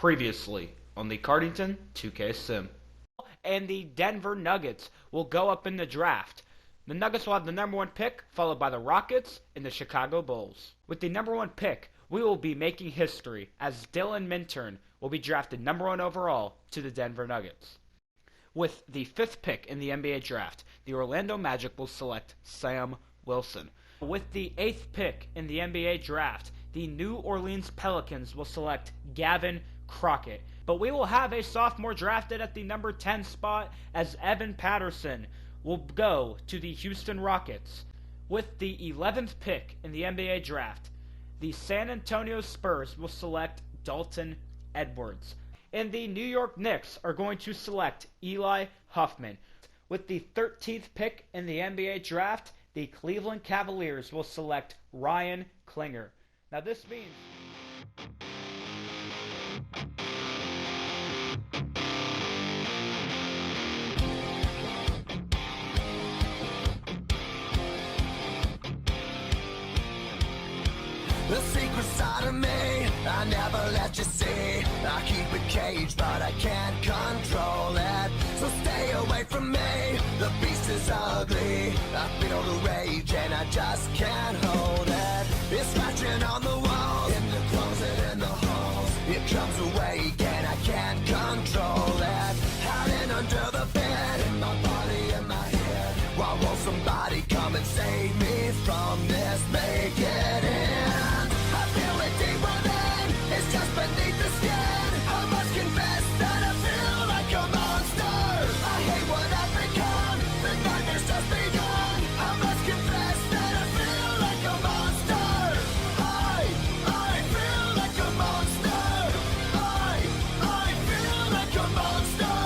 Previously on the Cardington 2K Sim. And the Denver Nuggets will go up in the draft. The Nuggets will have the number one pick, followed by the Rockets and the Chicago Bulls. With the number one pick, we will be making history as Dylan Minturn will be drafted number one overall to the Denver Nuggets. With the fifth pick in the NBA draft, the Orlando Magic will select Sam Wilson. With the eighth pick in the NBA draft, the New Orleans Pelicans will select Gavin Crockett. But we will have a sophomore drafted at the number 10 spot as Evan Patterson will go to the Houston Rockets. With the 11th pick in the NBA draft, the San Antonio Spurs will select Dalton Edwards. And the New York Knicks are going to select Eli Huffman. With the 13th pick in the NBA draft, the Cleveland Cavaliers will select Ryan Klinger. Now this means the secret side of me, I never let you see. I keep it caged, but I can't control it. So stay away from me, the beast is ugly. I feel the rage and I just can't hold it. It's scratching on the walls, in the closet, in the halls. It comes awake and I can't control it. Hiding under the bed, in my body, in my head. Why won't somebody come and save me from this? Make it end. I feel it deep within, it's just beneath the skin. I must confess that I feel like a monster. I hate what I've become, the nightmare's just begun. I must confess that I feel like a monster. I feel like a monster. I feel like a monster.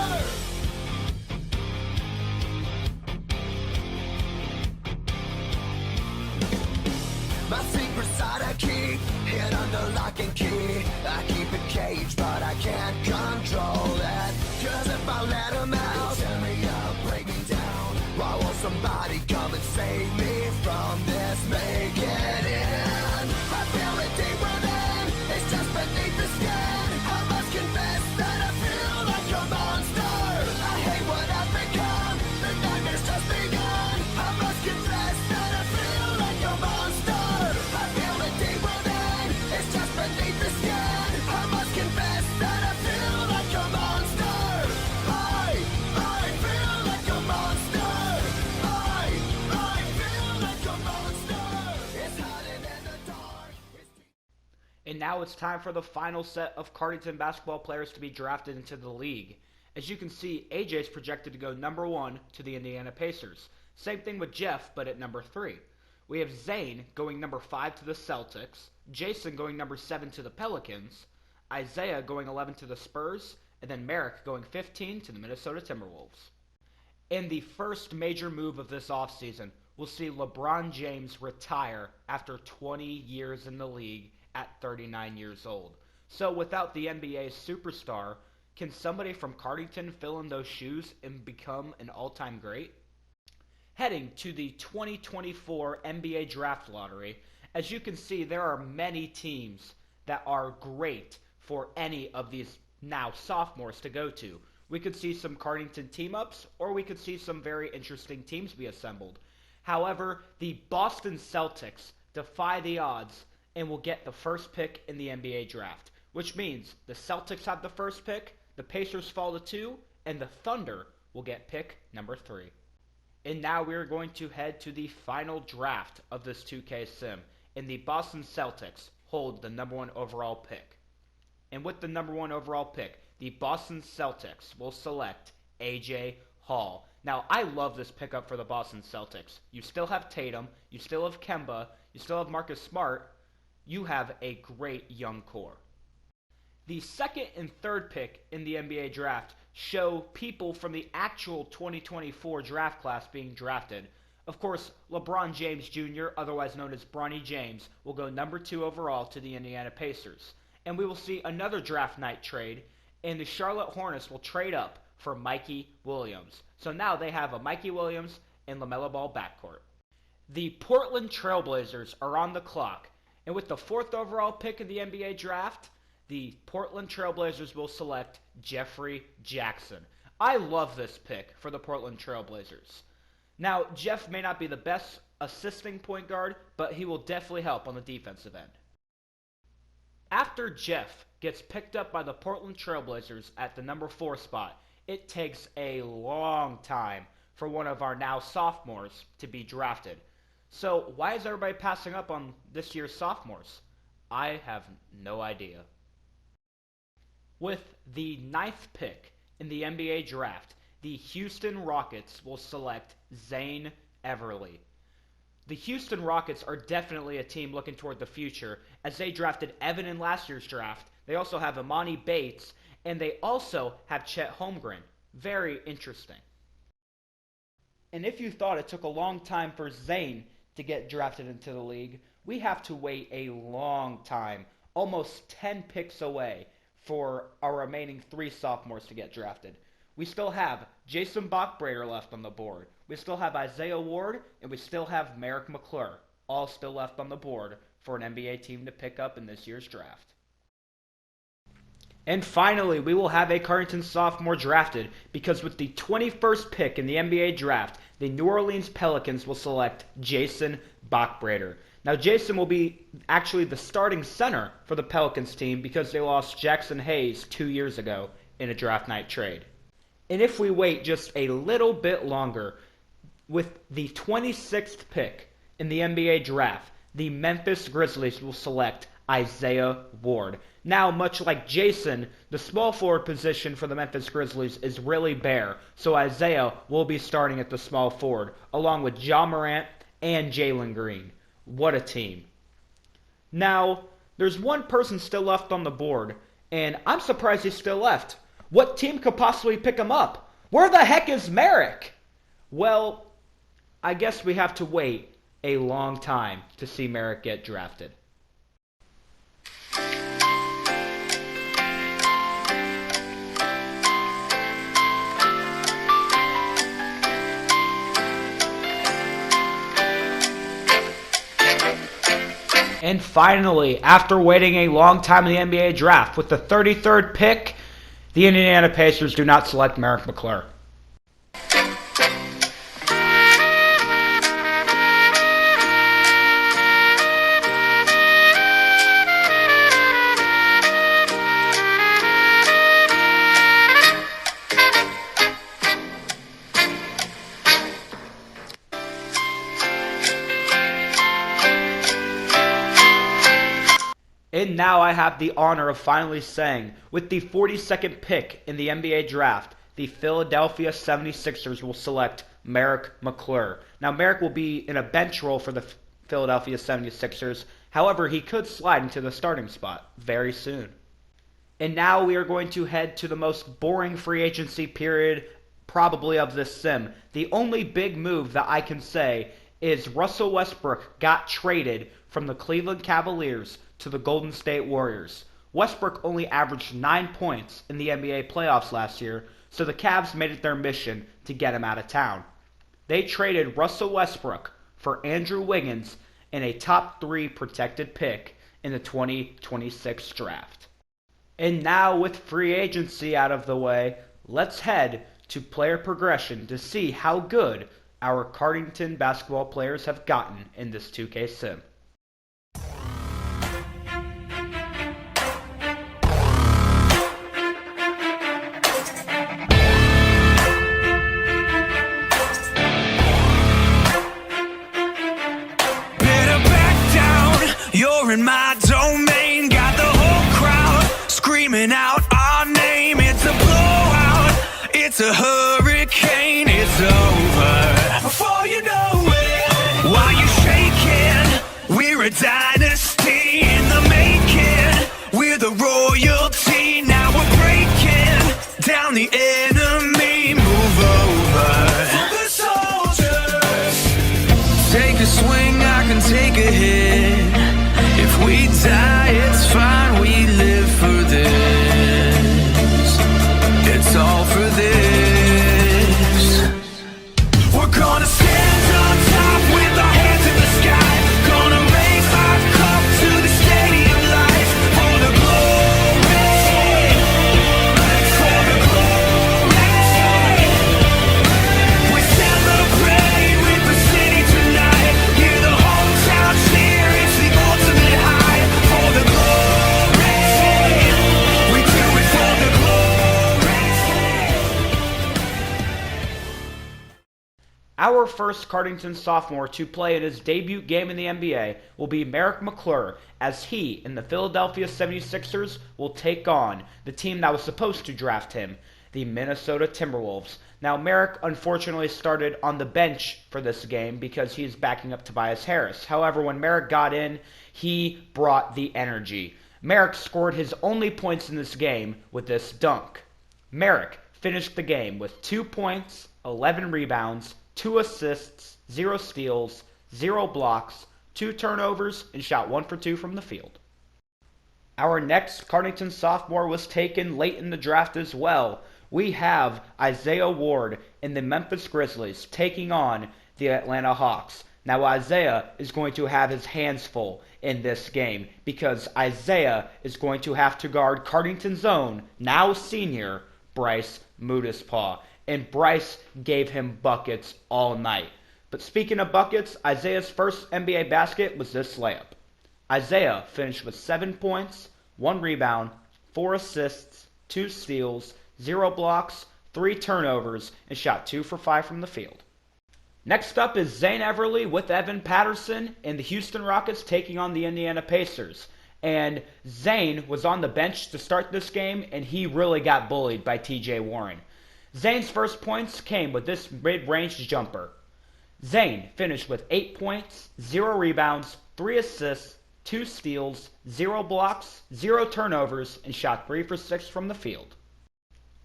My secret side I keep hid under lock and key. I keep it caged, but I can't control it. Cause if I let them out, they'll tear me up, break me down. Why won't somebody come and save me from this? Make it end. I feel it deep within, it's just beneath the skin. I must confess that I feel like a monster. I hate what I've become, the nightmare's just begun. I must confess that I feel like a monster. I feel it deep within, it's just beneath the skin. I must confess that I feel like a monster. I feel like a monster. I feel like a monster. It's hiding in the dark. And now it's time for the final set of Cardington basketball players to be drafted into the league. As you can see, AJ is projected to go number 1 to the Indiana Pacers. Same thing with Jeff, but at number 3. We have Zane going number 5 to the Celtics, Jason going number 7 to the Pelicans, Isaiah going 11 to the Spurs, and then Merrick going 15 to the Minnesota Timberwolves. In the first major move of this offseason, we'll see LeBron James retire after 20 years in the league at 39 years old. So without the NBA superstar, can somebody from Cardington fill in those shoes and become an all-time great? Heading to the 2024 NBA Draft Lottery, as you can see, there are many teams that are great for any of these now sophomores to go to. We could see some Cardington team-ups, or we could see some very interesting teams be assembled. However, the Boston Celtics defy the odds and will get the first pick in the NBA draft, which means the Celtics have the first pick, the Pacers fall to 2, and the Thunder will get pick number 3. And now we are going to head to the final draft of this 2K Sim, and the Boston Celtics hold the number 1 overall pick. And with the number 1 overall pick, the Boston Celtics will select AJ Hall. Now, I love this pickup for the Boston Celtics. You still have Tatum, you still have Kemba, you still have Marcus Smart. You have a great young core. The second and third pick in the NBA draft show people from the actual 2024 draft class being drafted. Of course, LeBron James Jr., otherwise known as Bronny James, will go number 2 overall to the Indiana Pacers. And we will see another draft night trade, and the Charlotte Hornets will trade up for Mikey Williams. So now they have a Mikey Williams and LaMelo Ball backcourt. The Portland Trailblazers are on the clock, and with the 4th overall pick in the NBA draft, The Portland Trailblazers will select Jeffrey Jackson. I love this pick for the Portland Trailblazers. Now, Jeff may not be the best assisting point guard, but he will definitely help on the defensive end. After Jeff gets picked up by the Portland Trailblazers at the number 4 spot, it takes a long time for one of our now sophomores to be drafted. So why is everybody passing up on this year's sophomores? I have no idea. With the 9th pick in the NBA draft, the Houston Rockets will select Zane Everly. The Houston Rockets are definitely a team looking toward the future, as they drafted Evan in last year's draft. They also have Imani Bates, and they also have Chet Holmgren. Very interesting. And if you thought it took a long time for Zane to get drafted into the league, we have to wait a long time, almost 10 picks away, for our remaining 3 sophomores to get drafted. We still have Jason Bachbrader left on the board. We still have Isaiah Ward, and we still have Merrick McClure, all still left on the board for an NBA team to pick up in this year's draft. And finally, we will have a Cardington sophomore drafted, because with the 21st pick in the NBA draft, the New Orleans Pelicans will select Jason Bachbrader. Now, Jason will be actually the starting center for the Pelicans team because they lost Jackson Hayes 2 years ago in a draft night trade. And if we wait just a little bit longer, with the 26th pick in the NBA draft, the Memphis Grizzlies will select Isaiah Ward. Now, much like Jason, the small forward position for the Memphis Grizzlies is really bare, so Isaiah will be starting at the small forward, along with Ja Morant and Jalen Green. What a team. Now, there's one person still left on the board, and I'm surprised he's still left. What team could possibly pick him up? Where the heck is Merrick? Well, I guess we have to wait a long time to see Merrick get drafted. And finally, after waiting a long time in the NBA draft, with the 33rd pick, the Indiana Pacers do not select Merrick McClure. And now I have the honor of finally saying, with the 42nd pick in the NBA draft, the Philadelphia 76ers will select Merrick McClure. Now, Merrick will be in a bench role for the Philadelphia 76ers. However, he could slide into the starting spot very soon. And now we are going to head to the most boring free agency period probably of this sim. The only big move that I can say is Russell Westbrook got traded from the Cleveland Cavaliers to the Golden State Warriors. Westbrook only averaged 9 points in the NBA playoffs last year, so the Cavs made it their mission to get him out of town. They traded Russell Westbrook for Andrew Wiggins and a top 3 protected pick in the 2026 draft. And now with free agency out of the way, let's head to player progression to see how good our Cardington basketball players have gotten in this 2K sim. You're in my domain, got the whole crowd screaming out our name. It's a blowout, it's a hurricane, it's over before you know it. While you're shaking, we're a dynasty in the making. We're the royalty, now we're breaking down the enemy. Move over for the soldiers. Take a swing, I can take a hit. If we die, it's fine, we live for this. It's all for this. Our first Cardington sophomore to play in his debut game in the NBA will be Merrick McClure, as he and the Philadelphia 76ers will take on the team that was supposed to draft him, the Minnesota Timberwolves. Now, Merrick unfortunately started on the bench for this game because he's backing up Tobias Harris. However, when Merrick got in, he brought the energy. Merrick scored his only points in this game with this dunk. Merrick finished the game with 2 points, 11 rebounds, 2 assists, 0 steals, 0 blocks, 2 turnovers, and shot 1 for 2 from the field. Our next Cardington sophomore was taken late in the draft as well. We have Isaiah Ward in the Memphis Grizzlies taking on the Atlanta Hawks. Now Isaiah is going to have his hands full in this game because Isaiah is going to have to guard Cardington's own, now senior, Bryce Mudispaw. And Bryce gave him buckets all night. But speaking of buckets, Isaiah's first NBA basket was this layup. Isaiah finished with 7 points, 1 rebound, 4 assists, 2 steals, 0 blocks, 3 turnovers, and shot 2 for 5 from the field. Next up is Zane Everly with Evan Patterson and the Houston Rockets taking on the Indiana Pacers. And Zane was on the bench to start this game, and he really got bullied by TJ Warren. Zane's first points came with this mid-range jumper. Zane finished with 8 points, 0 rebounds, 3 assists, 2 steals, 0 blocks, 0 turnovers, and shot 3 for 6 from the field.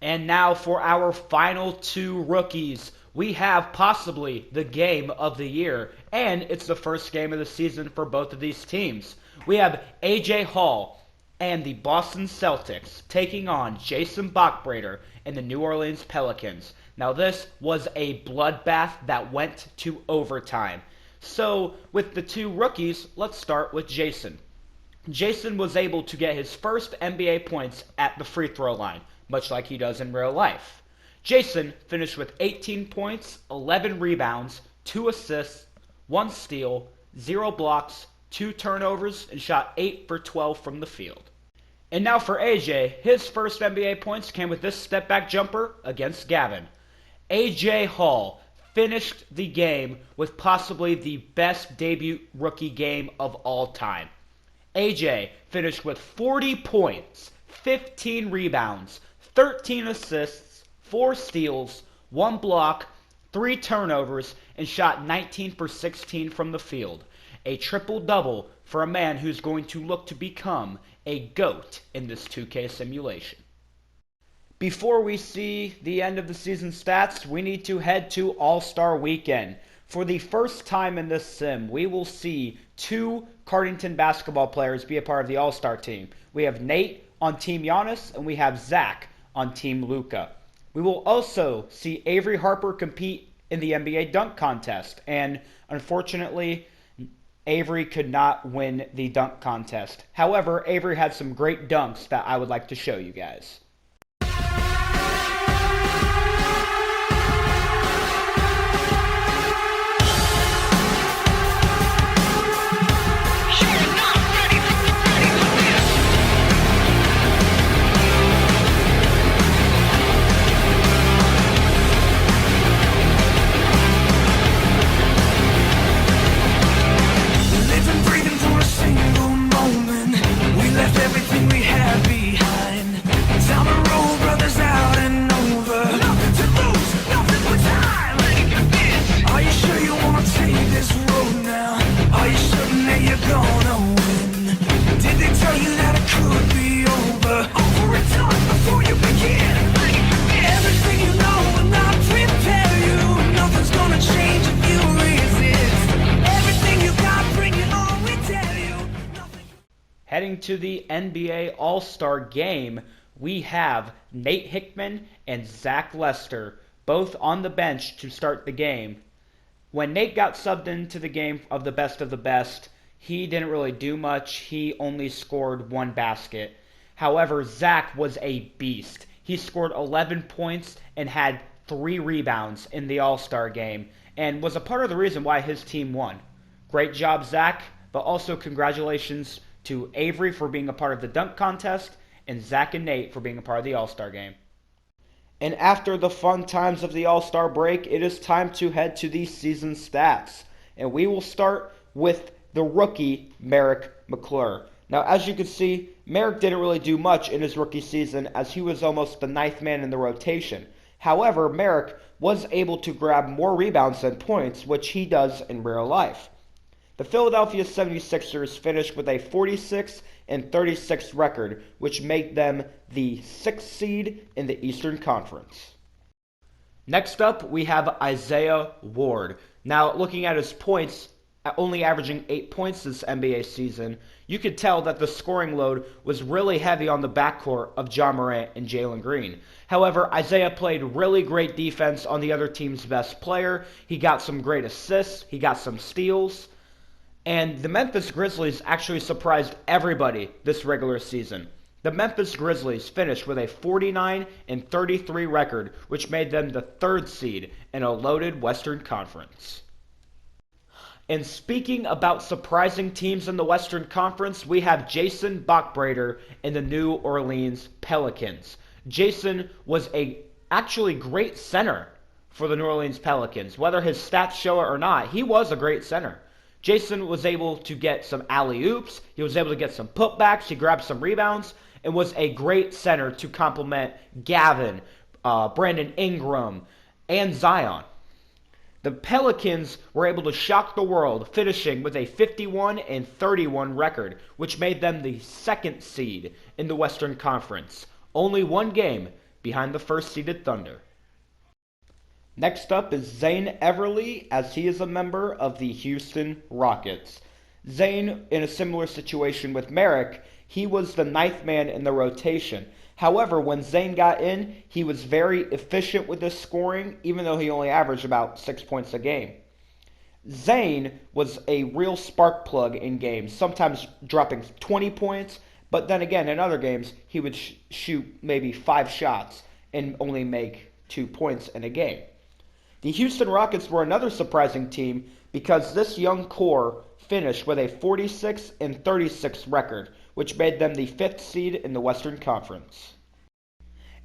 And now for our final 2 rookies. We have possibly the game of the year, and it's the first game of the season for both of these teams. We have A.J. Hall and the Boston Celtics taking on Jason Bachbrader and the New Orleans Pelicans. Now this was a bloodbath that went to overtime. So with the 2 rookies, let's start with Jason. Jason was able to get his first NBA points at the free throw line, much like he does in real life. Jason finished with 18 points, 11 rebounds, 2 assists, 1 steal, 0 blocks, 2 turnovers, and shot 8 for 12 from the field. And now for AJ, his first NBA points came with this step-back jumper against Gavin. AJ Hall finished the game with possibly the best debut rookie game of all time. AJ finished with 40 points, 15 rebounds, 13 assists, 4 steals, 1 block, 3 turnovers, and shot 19 for 16 from the field. A triple-double for a man who's going to look to become a GOAT in this 2K simulation. Before we see the end of the season stats, we need to head to All-Star Weekend. For the first time in this sim, we will see 2 Cardington basketball players be a part of the All-Star team. We have Nate on Team Giannis, and we have Zach on Team Luka. We will also see Avery Harper compete in the NBA dunk contest, and unfortunately, Avery could not win the dunk contest. However, Avery had some great dunks that I would like to show you guys. Heading to the NBA All-Star Game, we have Nate Hickman and Zach Lester, both on the bench to start the game. When Nate got subbed into the game of the best, he didn't really do much. He only scored 1 basket. However, Zach was a beast. He scored 11 points and had 3 rebounds in the All-Star Game and was a part of the reason why his team won. Great job, Zach, but also congratulations to Avery for being a part of the dunk contest, and Zach and Nate for being a part of the All-Star Game. And after the fun times of the All-Star break, it is time to head to the season stats. And we will start with the rookie, Merrick McClure. Now, as you can see, Merrick didn't really do much in his rookie season as he was almost the ninth man in the rotation. However, Merrick was able to grab more rebounds than points, which he does in real life. The Philadelphia 76ers finished with a 46-36 record, which made them the 6th seed in the Eastern Conference. Next up, we have Isaiah Ward. Now, looking at his points, only averaging 8 points this NBA season, you could tell that the scoring load was really heavy on the backcourt of Ja Morant and Jalen Green. However, Isaiah played really great defense on the other team's best player. He got some great assists. He got some steals. And the Memphis Grizzlies actually surprised everybody this regular season. The Memphis Grizzlies finished with a 49-33 record, which made them the 3rd seed in a loaded Western Conference. And speaking about surprising teams in the Western Conference, we have Jason Bachbrader in the New Orleans Pelicans. Jason was a actually great center for the New Orleans Pelicans. Whether his stats show it or not, he was a great center. Jason was able to get some alley-oops, he was able to get some putbacks, he grabbed some rebounds, and was a great center to complement Gavin, Brandon Ingram, and Zion. The Pelicans were able to shock the world, finishing with a 51-31 record, which made them the 2nd seed in the Western Conference, only 1 game behind the 1st-seeded Thunder. Next up is Zane Everly, as he is a member of the Houston Rockets. Zane, in a similar situation with Merrick, he was the 9th man in the rotation. However, when Zane got in, he was very efficient with his scoring, even though he only averaged about 6 points a game. Zane was a real spark plug in games, sometimes dropping 20 points, but then again, in other games, he would shoot maybe 5 shots and only make 2 points in a game. The Houston Rockets were another surprising team because this young core finished with a 46-36 record, which made them the 5th seed in the Western Conference.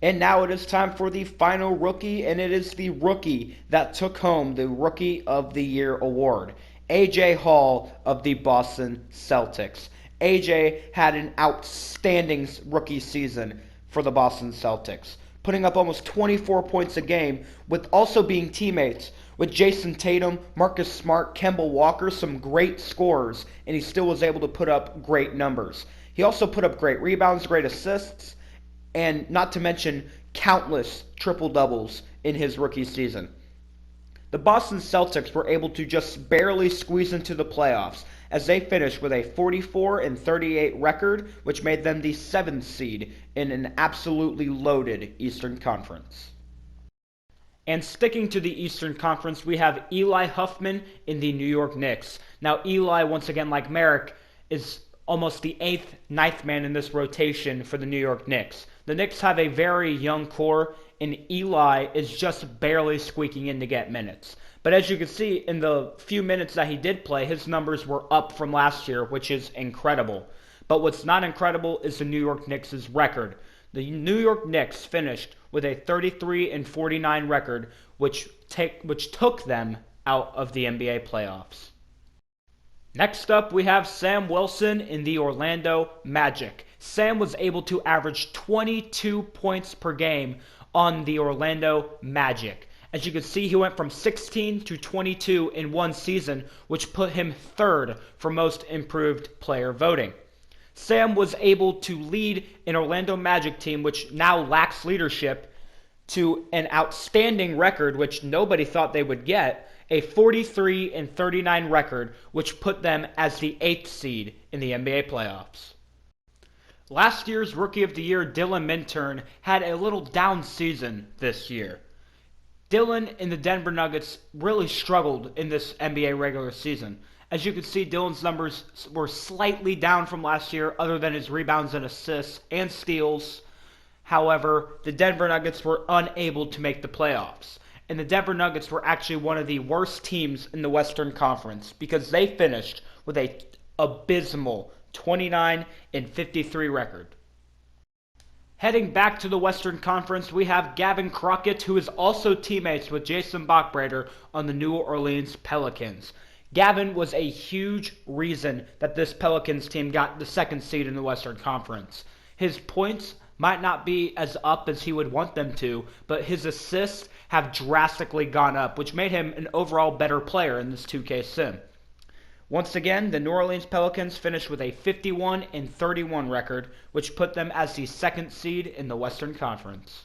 And now it is time for the final rookie, and it is the rookie that took home the Rookie of the Year award, A.J. Hall of the Boston Celtics. A.J. had an outstanding rookie season for the Boston Celtics, putting up almost 24 points a game, with also being teammates with Jason Tatum, Marcus Smart, Kemba Walker, some great scorers, and he still was able to put up great numbers. He also put up great rebounds, great assists, and not to mention countless triple-doubles in his rookie season. The Boston Celtics were able to just barely squeeze into the playoffs as they finished with a 44-38 record, which made them the 7th seed in an absolutely loaded Eastern Conference. And sticking to the Eastern Conference, we have Eli Huffman in the New York Knicks. Now, Eli, once again, like Merrick, is almost the 8th, 9th man in this rotation for the New York Knicks. The Knicks have a very young core, and Eli is just barely squeaking in to get minutes. But as you can see, in the few minutes that he did play, his numbers were up from last year, which is incredible. But what's not incredible is the New York Knicks' record. The New York Knicks finished with a 33-49 record, which took them out of the NBA playoffs. Next up, we have Sam Wilson in the Orlando Magic. Sam was able to average 22 points per game on the Orlando Magic. As you can see, he went from 16 to 22 in one season, which put him 3rd for most improved player voting. Sam was able to lead an Orlando Magic team, which now lacks leadership, to an outstanding record, which nobody thought they would get, a 43-39 record, which put them as the 8th seed in the NBA playoffs. Last year's Rookie of the Year, Dylan Minturn, had a little down season this year. Dylan and the Denver Nuggets really struggled in this NBA regular season. As you can see, Dylan's numbers were slightly down from last year, other than his rebounds and assists and steals. However, the Denver Nuggets were unable to make the playoffs. And the Denver Nuggets were actually one of the worst teams in the Western Conference because they finished with an abysmal 29-53 record. Heading back to the Western Conference, we have Gavin Crockett, who is also teammates with Jason Bachbrader on the New Orleans Pelicans. Gavin was a huge reason that this Pelicans team got the second seed in the Western Conference. His points might not be as up as he would want them to, but his assists have drastically gone up, which made him an overall better player in this 2K sim. Once again, the New Orleans Pelicans finished with a 51-31 record, which put them as the second seed in the Western Conference.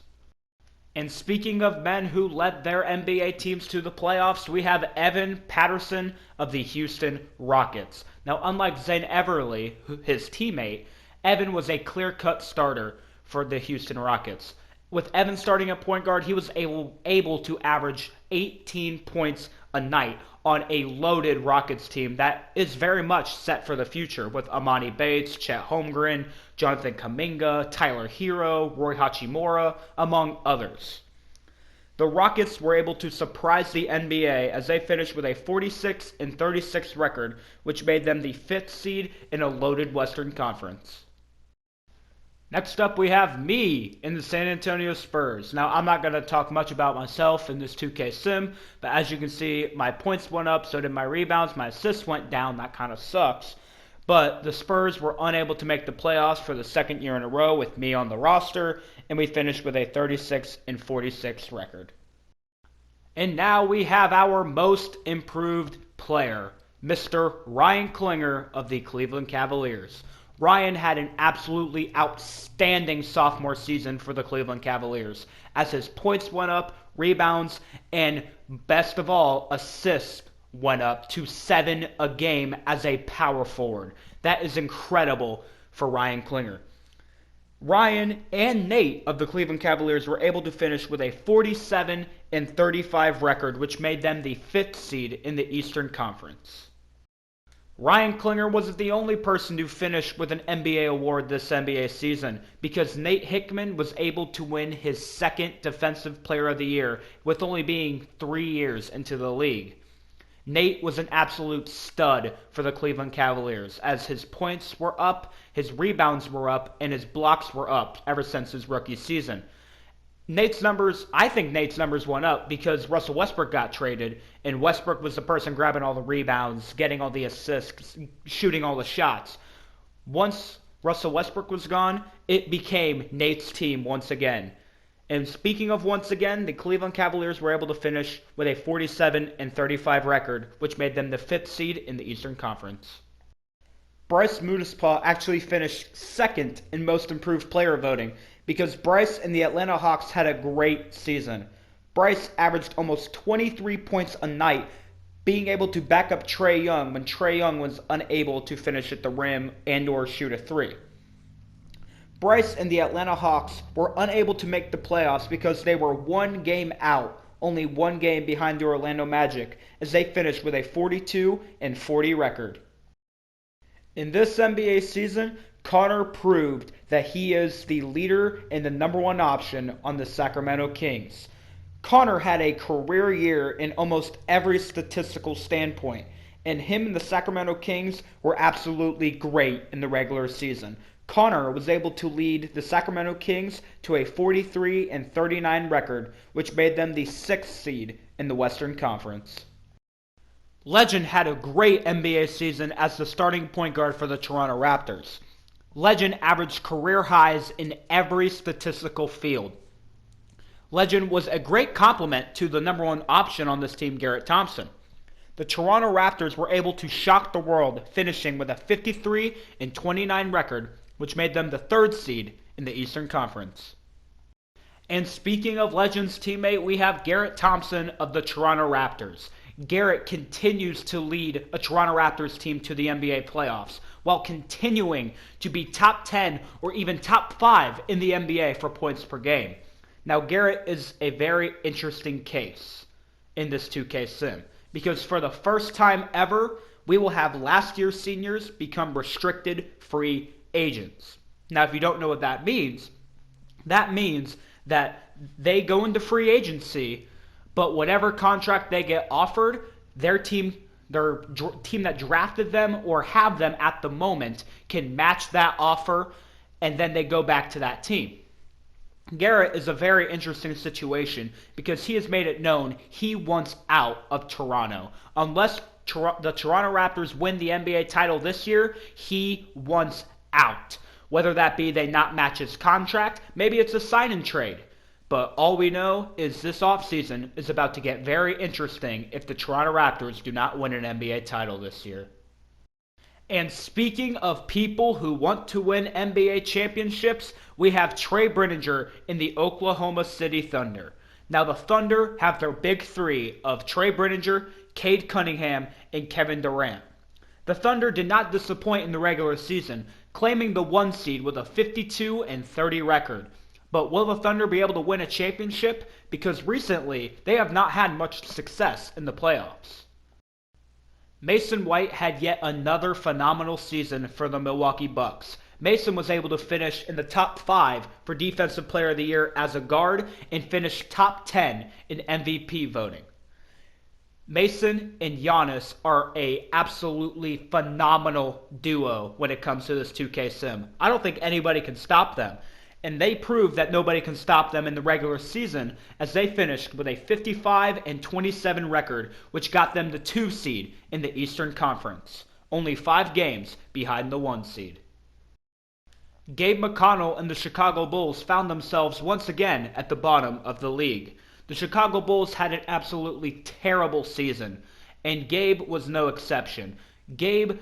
And speaking of men who led their NBA teams to the playoffs, we have Evan Patterson of the Houston Rockets. Now, unlike Zane Everly, his teammate, Evan was a clear-cut starter for the Houston Rockets. With Evan starting at point guard, he was able to average 18 points a night on a loaded Rockets team that is very much set for the future with Amani Bates, Chet Holmgren, Jonathan Kuminga, Tyler Hero, Roy Hachimura, among others. The Rockets were able to surprise the NBA as they finished with a 46-36 record, which made them the fifth seed in a loaded Western Conference. Next up, we have me in the San Antonio Spurs. Now, I'm not going to talk much about myself in this 2K sim, but as you can see, my points went up, so did my rebounds, my assists went down. That kind of sucks. But the Spurs were unable to make the playoffs for the second year in a row with me on the roster, and we finished with a 36-46 record. And now we have our most improved player, Mr. Ryan Klinger of the Cleveland Cavaliers. Ryan had an absolutely outstanding sophomore season for the Cleveland Cavaliers, as his points went up, rebounds, and best of all, assists went up to 7 a game as a power forward. That is incredible for Ryan Klinger. Ryan and Nate of the Cleveland Cavaliers were able to finish with a 47-35 record, which made them the fifth seed in the Eastern Conference. Ryan Klinger wasn't the only person to finish with an NBA award this NBA season, because Nate Hickman was able to win his second Defensive Player of the Year with only being 3 years into the league. Nate was an absolute stud for the Cleveland Cavaliers, as his points were up, his rebounds were up, and his blocks were up ever since his rookie season. I think Nate's numbers went up because Russell Westbrook got traded, and Westbrook was the person grabbing all the rebounds, getting all the assists, shooting all the shots. Once Russell Westbrook was gone, it became Nate's team once again. And speaking of once again, the Cleveland Cavaliers were able to finish with a 47-35 record, which made them the fifth seed in the Eastern Conference. Bryce Mudispaw actually finished second in most improved player voting, because Bryce and the Atlanta Hawks had a great season. Bryce averaged almost 23 points a night, being able to back up Trae Young when Trae Young was unable to finish at the rim and or shoot a three. Bryce and the Atlanta Hawks were unable to make the playoffs because they were one game out, only one game behind the Orlando Magic, as they finished with a 42-40 record. In this NBA season, Connor proved that he is the leader and the number one option on the Sacramento Kings. Connor had a career year in almost every statistical standpoint, and him and the Sacramento Kings were absolutely great in the regular season. Connor was able to lead the Sacramento Kings to a 43-39 record, which made them the sixth seed in the Western Conference. Legend had a great NBA season as the starting point guard for the Toronto Raptors. Legend averaged career highs in every statistical field. Legend was a great complement to the number one option on this team, Garrett Thompson. The Toronto Raptors were able to shock the world, finishing with a 53-29 record, which made them the third seed in the Eastern Conference. And speaking of Legend's teammate, we have Garrett Thompson of the Toronto Raptors. Garrett continues to lead a Toronto Raptors team to the NBA playoffs, while continuing to be top 10 or even top 5 in the NBA for points per game. Now, Garrett is a very interesting case in this 2K sim, because for the first time ever, we will have last year's seniors become restricted free agents. Now, if you don't know what that means that they go into free agency, but whatever contract they get offered, their team that drafted them or have them at the moment can match that offer, and then they go back to that team. Garrett is a very interesting situation because he has made it known he wants out of Toronto. Unless the Toronto Raptors win the NBA title this year, he wants out. Whether that be they not match his contract, maybe it's a sign and trade. But all we know is this offseason is about to get very interesting if the Toronto Raptors do not win an NBA title this year. And speaking of people who want to win NBA championships, we have Trey Bridninger in the Oklahoma City Thunder. Now the Thunder have their big three of Trey Bridninger, Cade Cunningham, and Kevin Durant. The Thunder did not disappoint in the regular season, claiming the 1 seed with a 52-30 record. But will the Thunder be able to win a championship? Because recently, they have not had much success in the playoffs. Mason White had yet another phenomenal season for the Milwaukee Bucks. Mason was able to finish in the top 5 for Defensive Player of the Year as a guard and finish top 10 in MVP voting. Mason and Giannis are a absolutely phenomenal duo when it comes to this 2K sim. I don't think anybody can stop them. And they proved that nobody can stop them in the regular season as they finished with a 55-27 record, which got them the 2 seed in the Eastern Conference, only 5 games behind the 1 seed. Gabe McConnell and the Chicago Bulls found themselves once again at the bottom of the league. The Chicago Bulls had an absolutely terrible season, and Gabe was no exception. Gabe,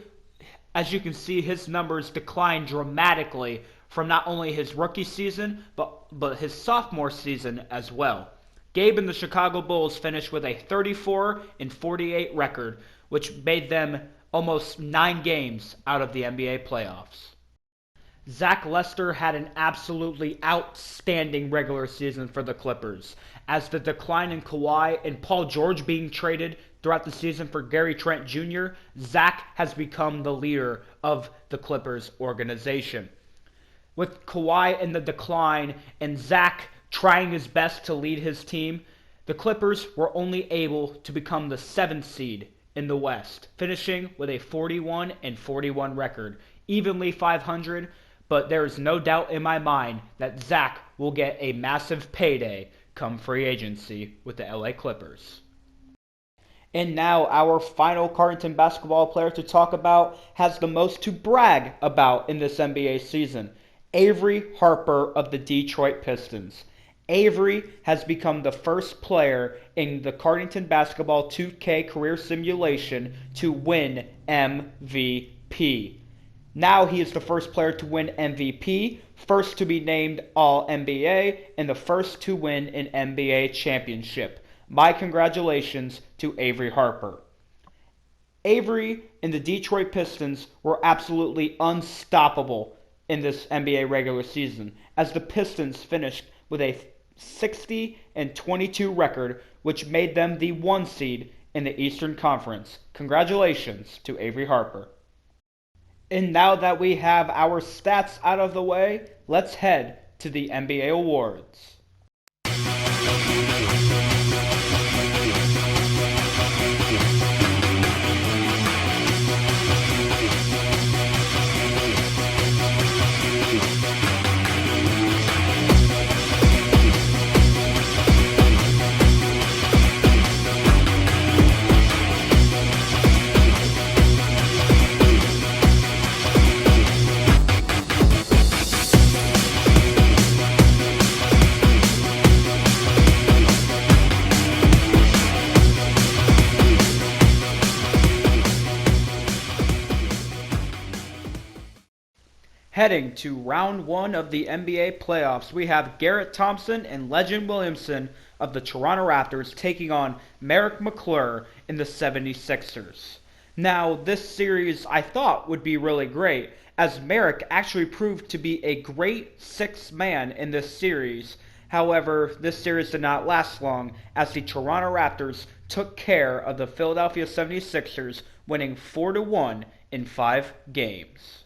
as you can see, his numbers declined dramatically from not only his rookie season, but his sophomore season as well. Gabe and the Chicago Bulls finished with a 34-48 record, which made them almost 9 games out of the NBA playoffs. Zach Lester had an absolutely outstanding regular season for the Clippers, as the decline in Kawhi and Paul George being traded throughout the season for Gary Trent Jr., Zach has become the leader of the Clippers organization. With Kawhi in the decline and Zach trying his best to lead his team, the Clippers were only able to become the 7th seed in the West, finishing with a 41-41 record, evenly 500, but there is no doubt in my mind that Zach will get a massive payday come free agency with the LA Clippers. And now our final Cardington basketball player to talk about has the most to brag about in this NBA season. Avery Harper of the Detroit Pistons. Avery has become the first player in the Cardington Basketball 2K career simulation to win MVP. Now he is the first player to win MVP, first to be named All-NBA, and the first to win an NBA championship. My congratulations to Avery Harper. Avery and the Detroit Pistons were absolutely unstoppable in this NBA regular season, as the Pistons finished with a 60-22 record, which made them the 1 seed in the Eastern Conference. Congratulations to Avery Harper. And now that we have our stats out of the way, let's head to the NBA awards. Heading to round 1 of the NBA playoffs, we have Garrett Thompson and Legend Williamson of the Toronto Raptors taking on Merrick McClure in the 76ers. Now, this series I thought would be really great, as Merrick actually proved to be a great 6th man in this series. However, this series did not last long, as the Toronto Raptors took care of the Philadelphia 76ers, winning 4-1 in 5 games.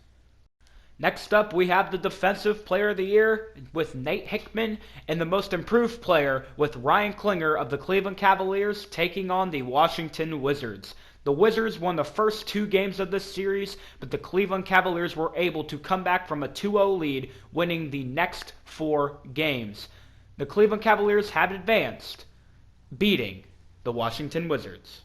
Next up, we have the Defensive Player of the Year with Nate Hickman and the Most Improved Player with Ryan Klinger of the Cleveland Cavaliers taking on the Washington Wizards. The Wizards won the first 2 games of this series, but the Cleveland Cavaliers were able to come back from a 2-0 lead, winning the next 4 games. The Cleveland Cavaliers have advanced, beating the Washington Wizards.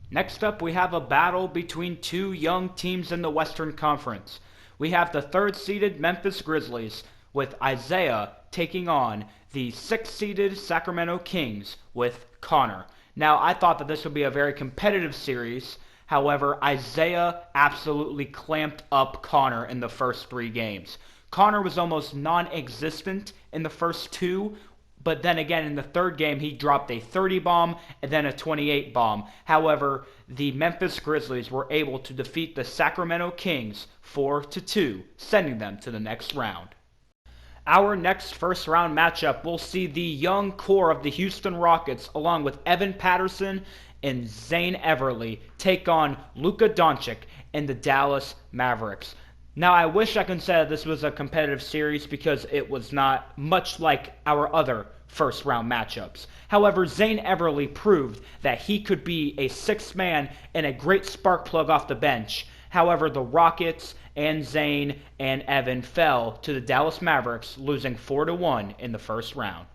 Next up, we have a battle between 2 young teams in the Western Conference. We have the 3rd-seeded Memphis Grizzlies with Isaiah taking on the 6th-seeded Sacramento Kings with Connor. Now, I thought that this would be a very competitive series. However, Isaiah absolutely clamped up Connor in the first 3 games. Connor was almost non-existent in the first 2, but then again in the 3rd game he dropped a 30 bomb and then a 28 bomb. However, the Memphis Grizzlies were able to defeat the Sacramento Kings 4-2, sending them to the next round. Our next first round matchup will see the young core of the Houston Rockets along with Evan Patterson and Zane Everly take on Luka Doncic and the Dallas Mavericks. Now, I wish I could say that this was a competitive series because it was not much like our other first round matchups. However, Zane Everly proved that he could be a 6th man and a great spark plug off the bench. However, the Rockets and Zane and Evan fell to the Dallas Mavericks, losing 4-1 in the first round.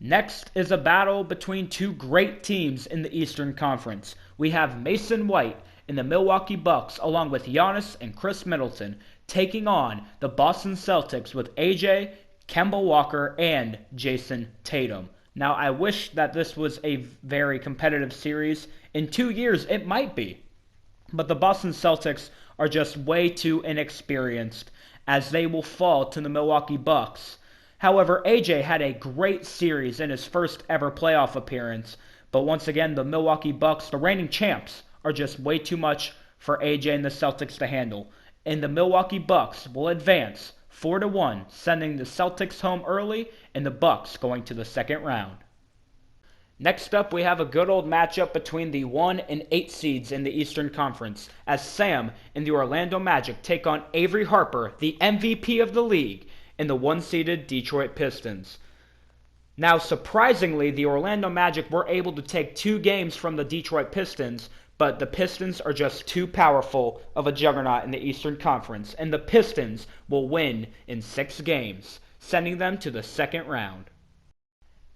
Next is a battle between 2 great teams in the Eastern Conference. We have Mason White and the Milwaukee Bucks, along with Giannis and Chris Middleton, taking on the Boston Celtics with AJ, Kemba Walker, and Jason Tatum. Now, I wish that this was a very competitive series. In 2 years, it might be. But the Boston Celtics are just way too inexperienced, as they will fall to the Milwaukee Bucks. However, AJ had a great series in his first ever playoff appearance, but once again, the Milwaukee Bucks, the reigning champs, are just way too much for AJ and the Celtics to handle. And the Milwaukee Bucks will advance 4-1, sending the Celtics home early and the Bucks going to the second round. Next up, we have a good old matchup between the 1 and 8 seeds in the Eastern Conference, as Sam and the Orlando Magic take on Avery Harper, the MVP of the league, and the 1-seeded Detroit Pistons. Now, surprisingly, the Orlando Magic were able to take 2 games from the Detroit Pistons, but the Pistons are just too powerful of a juggernaut in the Eastern Conference, and the Pistons will win in 6 games, sending them to the second round.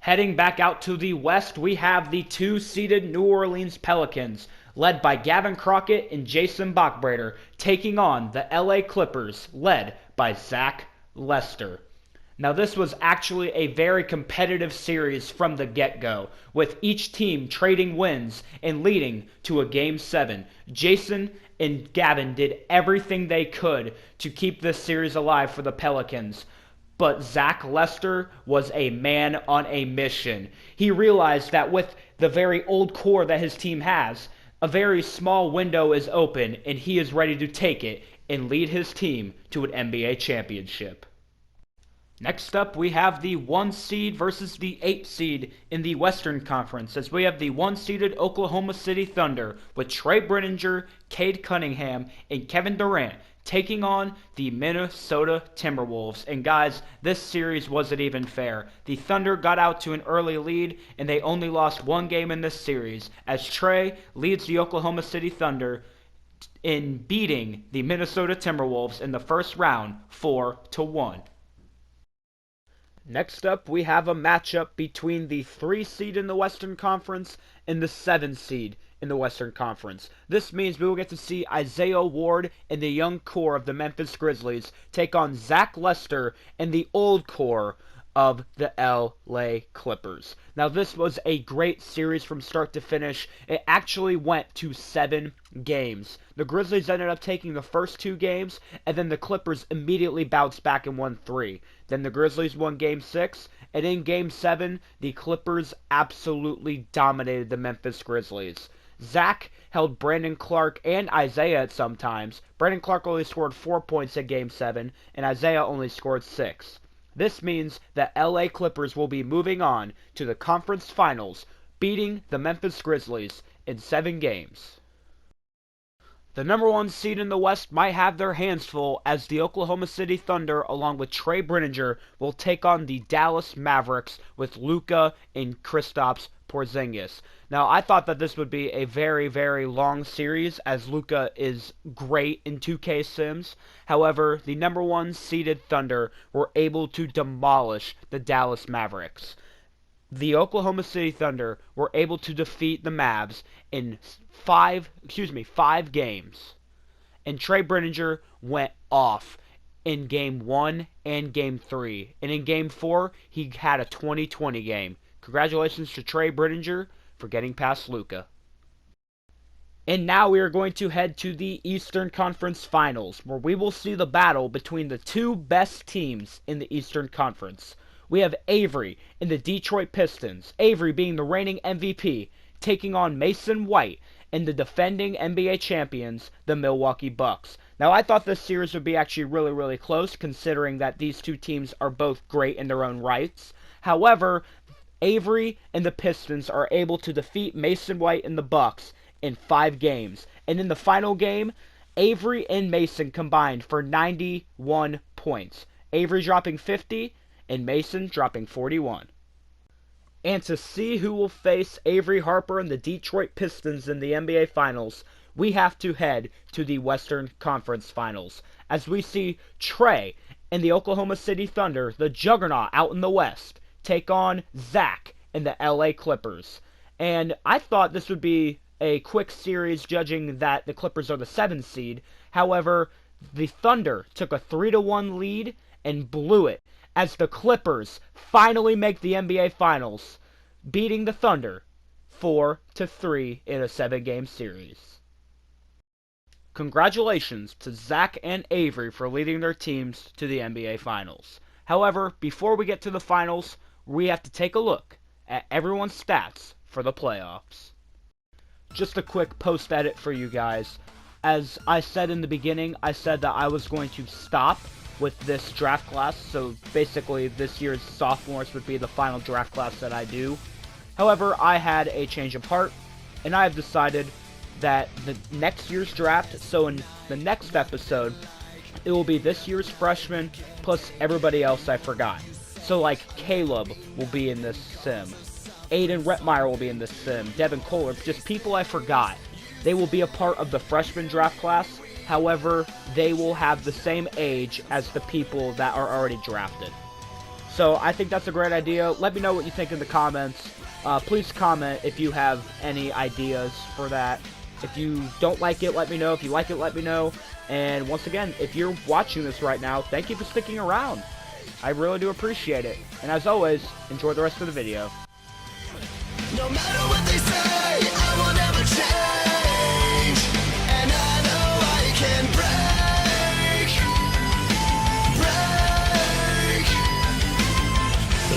Heading back out to the West, we have the 2-seeded New Orleans Pelicans, led by Gavin Crockett and Jason Bachbrader, taking on the LA Clippers, led by Zach Lester. Now, this was actually a very competitive series from the get-go, with each team trading wins and leading to a Game 7. Jason and Gavin did everything they could to keep this series alive for the Pelicans. But Zach Lester was a man on a mission. He realized that with the very old core that his team has, a very small window is open, and he is ready to take it and lead his team to an NBA championship. Next up, we have the 1 seed versus the 8 seed in the Western Conference, as we have the 1-seeded Oklahoma City Thunder with Trey Brenninger, Cade Cunningham, and Kevin Durant taking on the Minnesota Timberwolves. And guys, this series wasn't even fair. The Thunder got out to an early lead, and they only lost 1 game in this series, as Trey leads the Oklahoma City Thunder in beating the Minnesota Timberwolves in the first round 4-1. Next up, we have a matchup between the 3 seed in the Western Conference and the 7 seed in the Western Conference. This means we will get to see Isaiah Ward and the young core of the Memphis Grizzlies take on Zach Lester and the old core of the LA Clippers. Now, this was a great series from start to finish. It actually went to 7 games. The Grizzlies ended up taking the first 2 games, and then the Clippers immediately bounced back and won 3. Then the Grizzlies won Game 6, and in Game 7, the Clippers absolutely dominated the Memphis Grizzlies. Zach held Brandon Clark and Isaiah at some times. Brandon Clark only scored 4 points in Game 7, and Isaiah only scored 6. This means that LA Clippers will be moving on to the conference finals, beating the Memphis Grizzlies in 7 games. The number 1 seed in the West might have their hands full, as the Oklahoma City Thunder, along with Trey Brenninger, will take on the Dallas Mavericks with Luka and Kristaps Porzingis. Now, I thought that this would be a very, very long series, as Luka is great in 2K Sims. However, the number 1 seeded Thunder were able to demolish the Dallas Mavericks. The Oklahoma City Thunder were able to defeat the Mavs in 5 games. And Trey Briddinger went off in Game 1 and Game 3. And in Game 4, he had a 20-20 game. Congratulations to Trey Briddinger for getting past Luka. And now we are going to head to the Eastern Conference Finals, where we will see the battle between the two best teams in the Eastern Conference. We have Avery and the Detroit Pistons, Avery being the reigning MVP, taking on Mason White and the defending NBA champions, the Milwaukee Bucks. Now, I thought this series would be actually really, really close, considering that these two teams are both great in their own rights. However, Avery and the Pistons are able to defeat Mason White and the Bucks in 5 games. And in the final game, Avery and Mason combined for 91 points. Avery dropping 50 and Mason dropping 41. And to see who will face Avery Harper and the Detroit Pistons in the NBA Finals, we have to head to the Western Conference Finals, as we see Trey and the Oklahoma City Thunder, the juggernaut out in the West, take on Zach and the LA Clippers. And I thought this would be a quick series, judging that the Clippers are the 7th seed. However, the Thunder took a 3-1 lead and blew it, as the Clippers finally make the NBA Finals, beating the Thunder 4-3 in a 7-game series. Congratulations to Zach and Avery for leading their teams to the NBA Finals. However, before we get to the finals, we have to take a look at everyone's stats for the playoffs. Just a quick post-edit for you guys. As I said in the beginning, I said that I was going to stop with this draft class, so basically this year's sophomores would be the final draft class that I do. However, I had a change of heart, and I have decided that the next year's draft, so in the next episode, it will be this year's freshmen plus everybody else I forgot. So like Caleb will be in this sim, Aiden Retmeyer will be in this sim, Devin Kohler, just people I forgot. They will be a part of the freshman draft class. However, they will have the same age as the people that are already drafted. So I think that's a great idea. Let me know what you think in the comments. Please comment if you have any ideas for that. If you don't like it, let me know. If you like it, let me know. And once again, if you're watching this right now, thank you for sticking around. I really do appreciate it. And as always, enjoy the rest of the video. No matter what they say, I will never change. And I know I can break.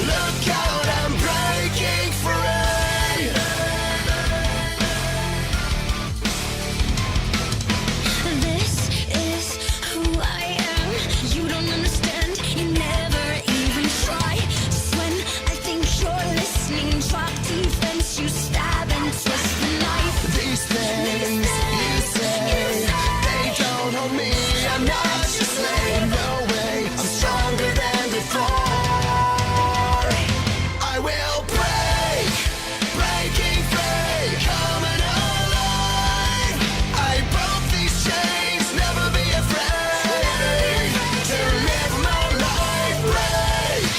Look out, I'm breaking free. This is who I am. You don't understand. You never even try. Just when I think you're listening, drop defense, you stab and twist the knife. These things you say, they don't hold me. I'm not your slave, no way. I'm stronger than before. I will break, breaking free, coming alive. I broke these chains, never be afraid to live my life. Break,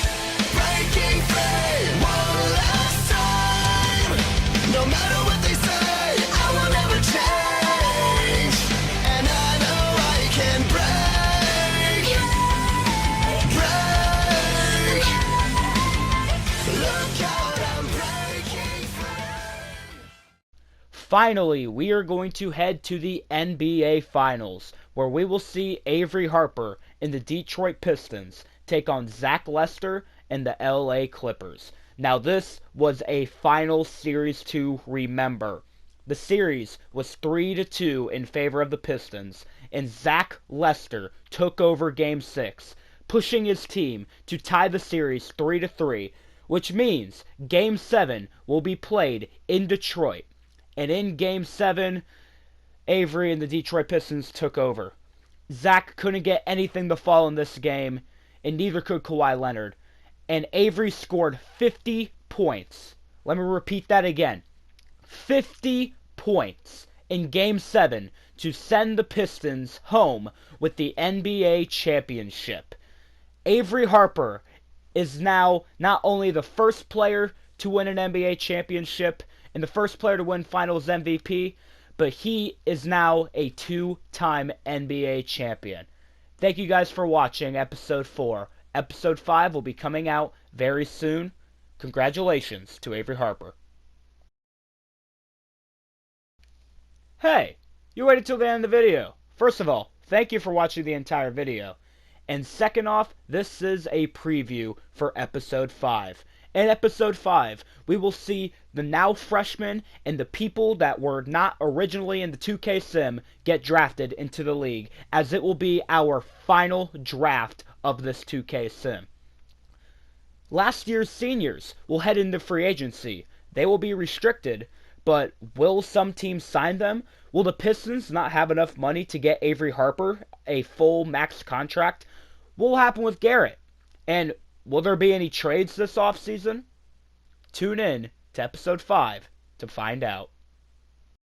breaking free, one last time. No matter what they say, I will never change. And I know I can break, break. Look out, I'm breaking free. Finally, we are going to head to the NBA Finals, where we will see Avery Harper and the Detroit Pistons take on Zach Lester and the LA Clippers. Now, this was a final series to remember. The series was 3-2 in favor of the Pistons, and Zach Lester took over Game 6, pushing his team to tie the series 3-3, which means Game 7 will be played in Detroit. And in Game 7, Avery and the Detroit Pistons took over. Zach couldn't get anything to fall in this game, and neither could Kawhi Leonard. And Avery scored 50 points, Let me repeat that again. 50 points in Game 7 to send the Pistons home with the NBA championship. Avery Harper is now not only the first player to win an NBA championship and the first player to win Finals MVP, but he is now a two-time NBA champion. Thank you guys for watching Episode 4. Episode 5 will be coming out very soon. Congratulations to Avery Harper. Hey, you waited till the end of the video. First of all, thank you for watching the entire video. And second off, this is a preview for Episode 5. In Episode 5, we will see the now freshmen and the people that were not originally in the 2K sim get drafted into the league, as it will be our final draft of this 2K sim. Last year's seniors will head into free agency. They will be restricted, but will some teams sign them? Will the Pistons not have enough money to get Avery Harper a full max contract? What will happen with Garrett? And will there be any trades this offseason? Tune in to Episode 5 to find out.